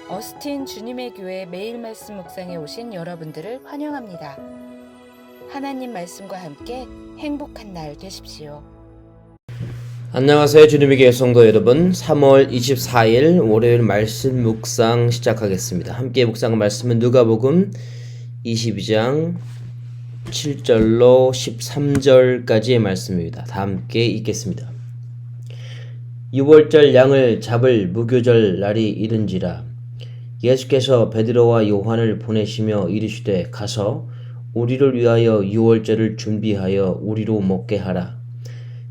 어스틴 주님의 교회 매일 말씀 묵상에 오신 여러분들을 환영합니다. 하나님 말씀과 함께 행복한 날 되십시오. 안녕하세요. 주님의 교회 성도 여러분, 3월 24일 월요일 말씀 묵상 시작하겠습니다. 함께 묵상한 말씀은 누가복음 22장 7절로 13절까지의 말씀입니다. 다 함께 읽겠습니다. 유월절 양을 잡을 무교절 날이 이른지라 예수께서 베드로와 요한을 보내시며 이르시되 가서 우리를 위하여 유월절을 준비하여 우리로 먹게 하라.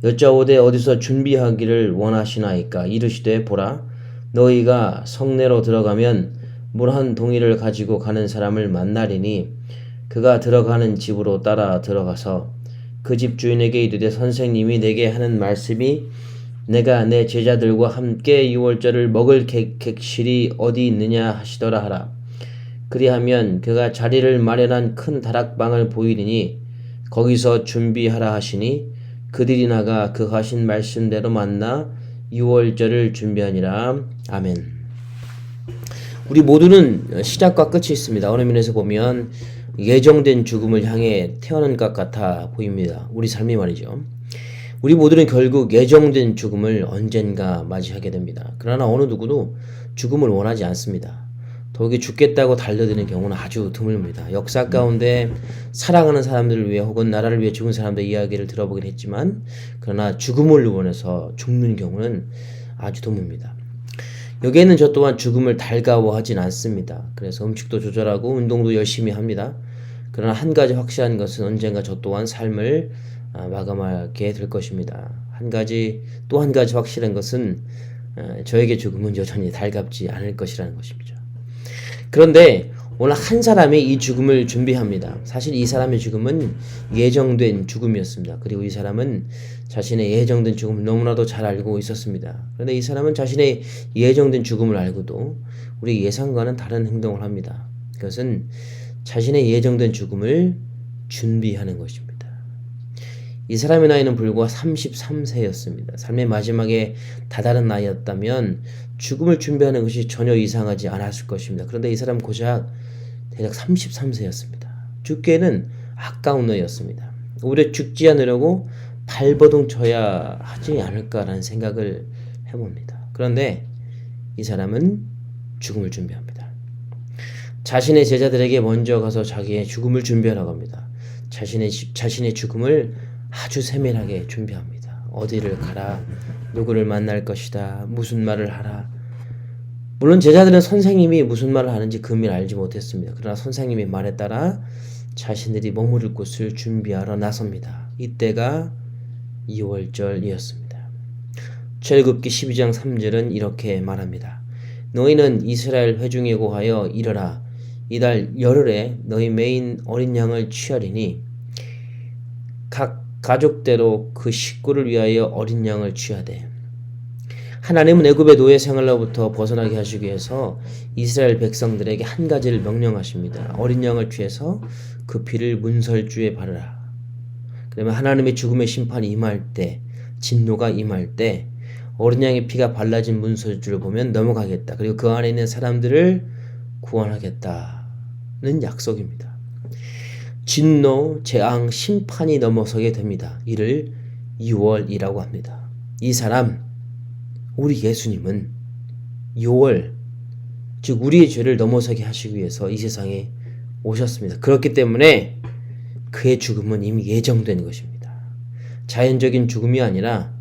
여짜오되 어디서 준비하기를 원하시나이까? 이르시되 보라, 너희가 성내로 들어가면 물 한 동이를 가지고 가는 사람을 만나리니 그가 들어가는 집으로 따라 들어가서 그 집 주인에게 이르되 선생님이 내게 하는 말씀이 내가 내 제자들과 함께 유월절을 먹을 객실이 어디 있느냐 하시더라 하라. 그리하면 그가 자리를 마련한 큰 다락방을 보이리니 거기서 준비하라 하시니 그들이 나가 그 하신 말씀대로 만나 유월절을 준비하니라. 아멘. 우리 모두는 시작과 끝이 있습니다. 어느 면에서 보면 예정된 죽음을 향해 태어난 것 같아 보입니다. 우리 삶이 말이죠. 우리 모두는 결국 예정된 죽음을 언젠가 맞이하게 됩니다. 그러나 어느 누구도 죽음을 원하지 않습니다. 더욱이 죽겠다고 달려드는 경우는 아주 드뭅니다. 역사 가운데 사랑하는 사람들을 위해 혹은 나라를 위해 죽은 사람들의 이야기를 들어보긴 했지만 그러나 죽음을 원해서 죽는 경우는 아주 드뭅니다. 여기에는 저 또한 죽음을 달가워하진 않습니다. 그래서 음식도 조절하고 운동도 열심히 합니다. 그러나 한 가지 확실한 것은 언젠가 저 또한 삶을 마감하게 될 것입니다. 또 한 가지 확실한 것은 저에게 죽음은 여전히 달갑지 않을 것이라는 것입니다. 그런데 오늘 한 사람이 이 죽음을 준비합니다. 사실 이 사람의 죽음은 예정된 죽음이었습니다. 그리고 이 사람은 자신의 예정된 죽음을 너무나도 잘 알고 있었습니다. 그런데 이 사람은 자신의 예정된 죽음을 알고도 우리 예상과는 다른 행동을 합니다. 그것은 자신의 예정된 죽음을 준비하는 것입니다. 이 사람의 나이는 불과 33세였습니다. 삶의 마지막에 다다른 나이였다면 죽음을 준비하는 것이 전혀 이상하지 않았을 것입니다. 그런데 이 사람 고작 대략 33세였습니다. 죽기에는 아까운 나이였습니다. 오히려 죽지 않으려고 발버둥 쳐야 하지 않을까라는 생각을 해봅니다. 그런데 이 사람은 죽음을 준비합니다. 자신의 제자들에게 먼저 가서 자기의 죽음을 준비하라고 합니다. 자신의 죽음을 아주 세밀하게 준비합니다. 어디를 가라, 누구를 만날 것이다, 무슨 말을 하라. 물론 제자들은 선생님이 무슨 말을 하는지 금일 알지 못했습니다. 그러나 선생님의 말에 따라 자신들이 머무를 곳을 준비하러 나섭니다. 이때가 유월절이었습니다. 출애굽기 12장 3절은 이렇게 말합니다. 너희는 이스라엘 회중에 고하여 이르라. 이달 열흘에 너희 매인 어린 양을 취하리니 각 가족대로 그 식구를 위하여 어린 양을 취하되 하나님은 애굽의 노예 생활로부터 벗어나게 하시기 위해서 이스라엘 백성들에게 한 가지를 명령하십니다. 어린 양을 취해서 그 피를 문설주에 바르라. 그러면 하나님의 죽음의 심판이 임할 때, 진노가 임할 때 어린 양의 피가 발라진 문설주를 보면 넘어가겠다. 그리고 그 안에 있는 사람들을 구원하겠다는 약속입니다. 진노, 재앙, 심판이 넘어서게 됩니다. 이를 유월이라고 합니다. 이 사람, 우리 예수님은 유월, 즉 우리의 죄를 넘어서게 하시기 위해서 이 세상에 오셨습니다. 그렇기 때문에 그의 죽음은 이미 예정된 것입니다. 자연적인 죽음이 아니라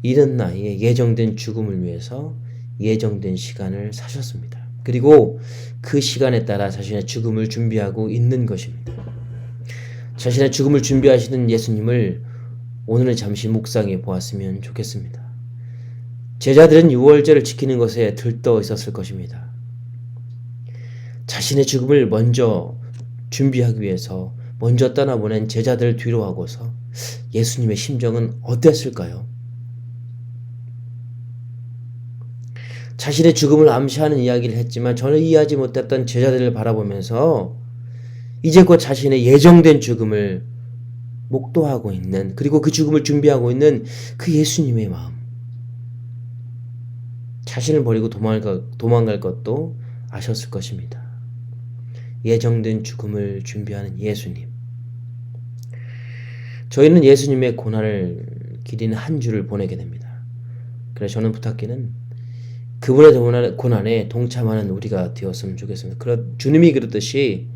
이른 나이에 예정된 죽음을 위해서 예정된 시간을 사셨습니다. 그리고 그 시간에 따라 자신의 죽음을 준비하고 있는 것입니다. 자신의 죽음을 준비하시는 예수님을 오늘은 잠시 묵상해 보았으면 좋겠습니다. 제자들은 유월절을 지키는 것에 들떠 있었을 것입니다. 자신의 죽음을 먼저 준비하기 위해서 먼저 떠나보낸 제자들을 뒤로 하고서 예수님의 심정은 어땠을까요? 자신의 죽음을 암시하는 이야기를 했지만 전혀 이해하지 못했던 제자들을 바라보면서 이제 곧 자신의 예정된 죽음을 목도하고 있는, 그리고 그 죽음을 준비하고 있는 그 예수님의 마음, 자신을 버리고 도망갈 것도 아셨을 것입니다. 예정된 죽음을 준비하는 예수님. 저희는 예수님의 고난을 기리는 한 주를 보내게 됩니다. 그래서 저는 부탁기는 그분의 고난에 동참하는 우리가 되었으면 좋겠습니다. 주님이 그랬듯이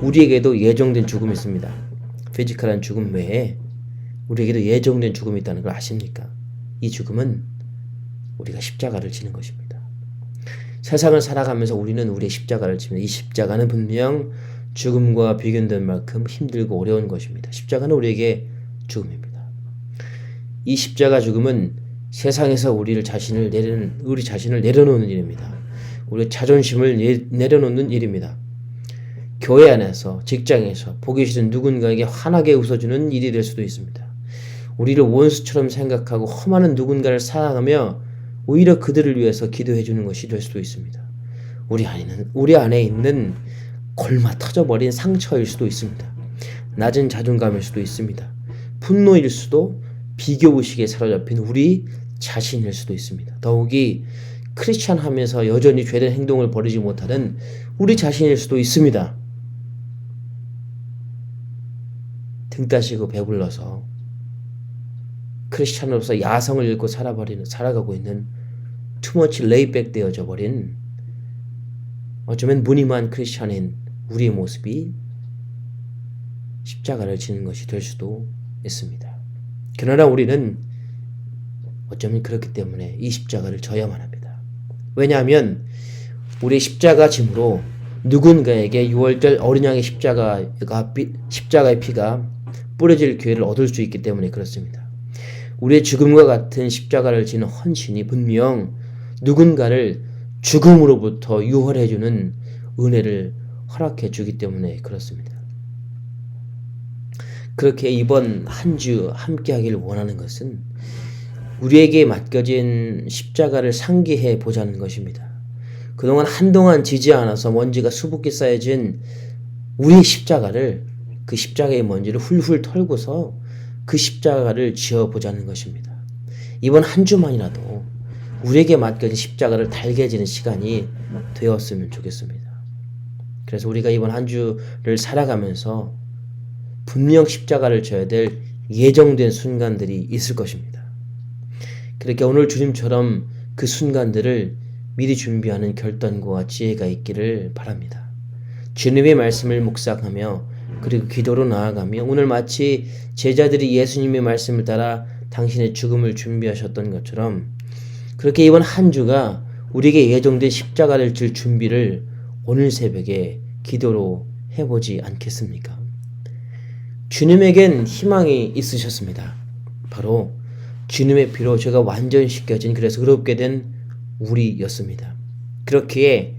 우리에게도 예정된 죽음이 있습니다. 피지컬한 죽음 외에 우리에게도 예정된 죽음이 있다는 걸 아십니까? 이 죽음은 우리가 십자가를 지는 것입니다. 세상을 살아가면서 우리는 우리의 십자가를 칩니다. 이 십자가는 분명 죽음과 비견된 만큼 힘들고 어려운 것입니다. 십자가는 우리에게 죽음입니다. 이 십자가 죽음은 세상에서 우리 자신을 내려놓는 일입니다. 우리의 자존심을 내려놓는 일입니다. 교회 안에서, 직장에서 보기 싫은 누군가에게 환하게 웃어주는 일이 될 수도 있습니다. 우리를 원수처럼 생각하고 험하는 누군가를 사랑하며 오히려 그들을 위해서 기도해 주는 것이 될 수도 있습니다. 우리 안에 있는 골마 터져버린 상처일 수도 있습니다. 낮은 자존감일 수도 있습니다. 분노일 수도, 비교의식에 사로잡힌 우리 자신일 수도 있습니다. 더욱이 크리스찬 하면서 여전히 죄된 행동을 버리지 못하는 우리 자신일 수도 있습니다. 등 따시고 배불러서 크리스찬으로서 야성을 잃고 살아가고 있는 투머치 레이백 되어져 버린 어쩌면 무늬만 크리스찬인 우리의 모습이 십자가를 지는 것이 될 수도 있습니다. 그러나 우리는 어쩌면 그렇기 때문에 이 십자가를 져야만 합니다. 왜냐하면 우리의 십자가 짐으로 누군가에게 6월절 어린 양의 십자가의 피가 뿌려질 기회를 얻을 수 있기 때문에 그렇습니다. 우리의 죽음과 같은 십자가를 지는 헌신이 분명 누군가를 죽음으로부터 유월해주는 은혜를 허락해 주기 때문에 그렇습니다. 그렇게 이번 한 주 함께 하기를 원하는 것은 우리에게 맡겨진 십자가를 상기해 보자는 것입니다. 그동안 한동안 지지 않아서 먼지가 수북히 쌓여진 우리의 십자가를, 그 십자가의 먼지를 훌훌 털고서 그 십자가를 지어보자는 것입니다. 이번 한 주만이라도 우리에게 맡겨진 십자가를 달게 지는 시간이 되었으면 좋겠습니다. 그래서 우리가 이번 한 주를 살아가면서 분명 십자가를 져야 될 예정된 순간들이 있을 것입니다. 그렇게 오늘 주님처럼 그 순간들을 미리 준비하는 결단과 지혜가 있기를 바랍니다. 주님의 말씀을 묵상하며 그리고 기도로 나아가며 오늘 마치 제자들이 예수님의 말씀을 따라 당신의 죽음을 준비하셨던 것처럼 그렇게 이번 한 주가 우리에게 예정된 십자가를 질 준비를 오늘 새벽에 기도로 해보지 않겠습니까? 주님에겐 희망이 있으셨습니다. 바로 주님의 피로 죄가 완전히 씻겨진, 그래서 의롭게 된 우리였습니다. 그렇기에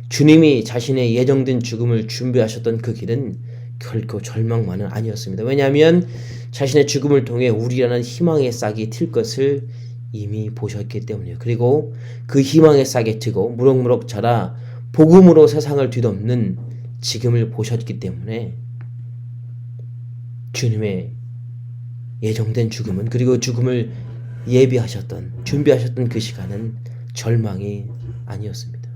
주님이 자신의 예정된 죽음을 준비하셨던 그 길은 결코 절망만은 아니었습니다. 왜냐하면 자신의 죽음을 통해 우리라는 희망의 싹이 틀 것을 이미 보셨기 때문이에요. 그리고 그 희망의 싹에 트고 무럭무럭 자라 복음으로 세상을 뒤덮는 지금을 보셨기 때문에 주님의 예정된 죽음은, 그리고 죽음을 준비하셨던 그 시간은 절망이 아니었습니다.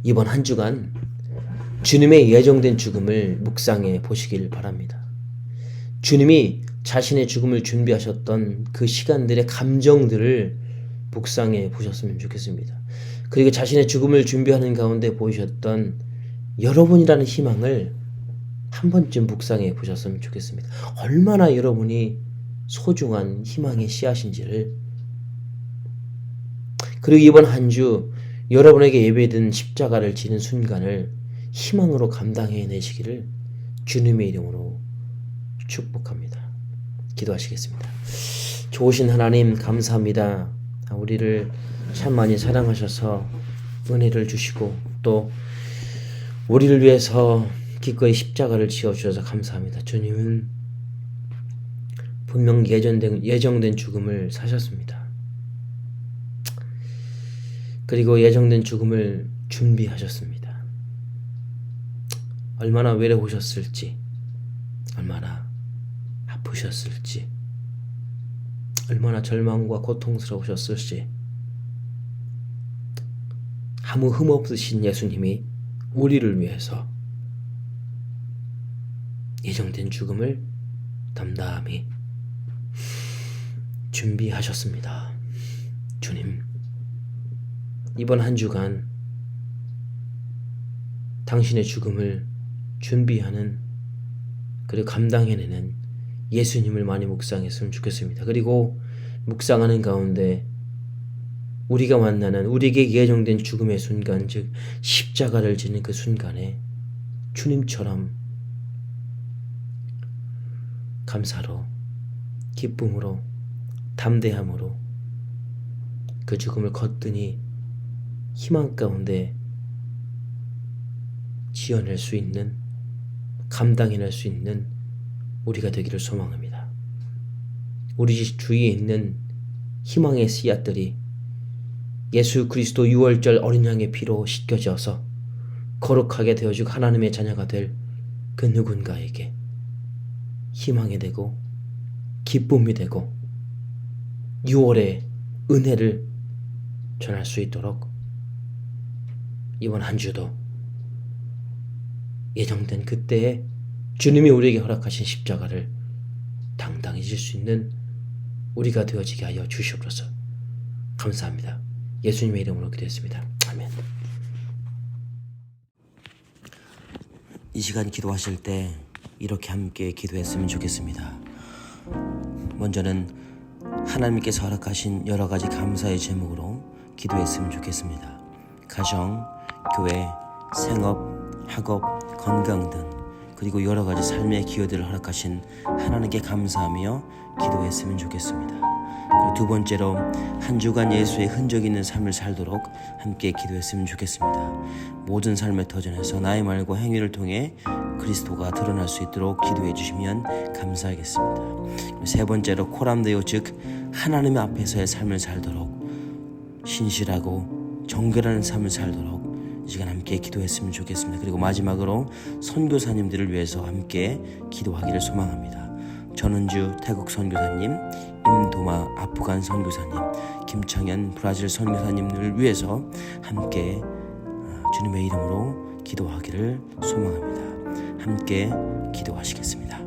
이번 한 주간 주님의 예정된 죽음을 묵상해 보시길 바랍니다. 주님이 자신의 죽음을 준비하셨던 그 시간들의 감정들을 묵상해 보셨으면 좋겠습니다. 그리고 자신의 죽음을 준비하는 가운데 보이셨던 여러분이라는 희망을 한 번쯤 묵상해 보셨으면 좋겠습니다. 얼마나 여러분이 소중한 희망의 씨앗인지를, 그리고 이번 한 주 여러분에게 예배된 십자가를 지는 순간을 희망으로 감당해내시기를 주님의 이름으로 축복합니다. 기도하시겠습니다. 좋으신 하나님 감사합니다. 우리를 참 많이 사랑하셔서 은혜를 주시고 또 우리를 위해서 기꺼이 십자가를 지어주셔서 감사합니다. 주님은 분명 예정된 죽음을 사셨습니다. 그리고 예정된 죽음을 준비하셨습니다. 얼마나 외로우셨을지, 얼마나 아프셨을지, 얼마나 절망과 고통스러우셨을지 아무 흠 없으신 예수님이 우리를 위해서 예정된 죽음을 담담히 준비하셨습니다. 주님, 이번 한 주간 당신의 죽음을 준비하는 그리고 감당해내는 예수님을 많이 묵상했으면 좋겠습니다. 그리고 묵상하는 가운데 우리가 만나는 우리에게 예정된 죽음의 순간, 즉 십자가를 지는 그 순간에 주님처럼 감사로, 기쁨으로, 담대함으로 그 죽음을 거뜬히 희망 가운데 지어낼 수 있는, 감당해낼 수 있는 우리가 되기를 소망합니다. 우리 주위에 있는 희망의 씨앗들이 예수 그리스도 유월절 어린 양의 피로 씻겨져서 거룩하게 되어지고 하나님의 자녀가 될 그 누군가에게 희망이 되고 기쁨이 되고 유월의 은혜를 전할 수 있도록 이번 한 주도 예정된 그때에 주님이 우리에게 허락하신 십자가를 당당히 질 수 있는 우리가 되어지게 하여 주시옵소서. 감사합니다. 예수님의 이름으로 기도했습니다. 아멘. 이 시간 기도하실 때 이렇게 함께 기도했으면 좋겠습니다. 먼저는 하나님께서 허락하신 여러 가지 감사의 제목으로 기도했으면 좋겠습니다. 가정, 교회, 생업, 학업, 건강 등 그리고 여러 가지 삶의 기여들을 허락하신 하나님께 감사하며 기도했으면 좋겠습니다. 그리고 두 번째로 한 주간 예수의 흔적 있는 삶을 살도록 함께 기도했으면 좋겠습니다. 모든 삶의 터전에서 나의 말과 행위를 통해 그리스도가 드러날 수 있도록 기도해 주시면 감사하겠습니다. 그리고 세 번째로 코람데오, 즉 하나님 앞에서의 삶을 살도록 신실하고 정결한 삶을 살도록 이 시간 함께 기도했으면 좋겠습니다. 그리고 마지막으로 선교사님들을 위해서 함께 기도하기를 소망합니다. 전은주 태국 선교사님, 임도마 아프간 선교사님, 김창현 브라질 선교사님들을 위해서 함께 주님의 이름으로 기도하기를 소망합니다. 함께 기도하시겠습니다.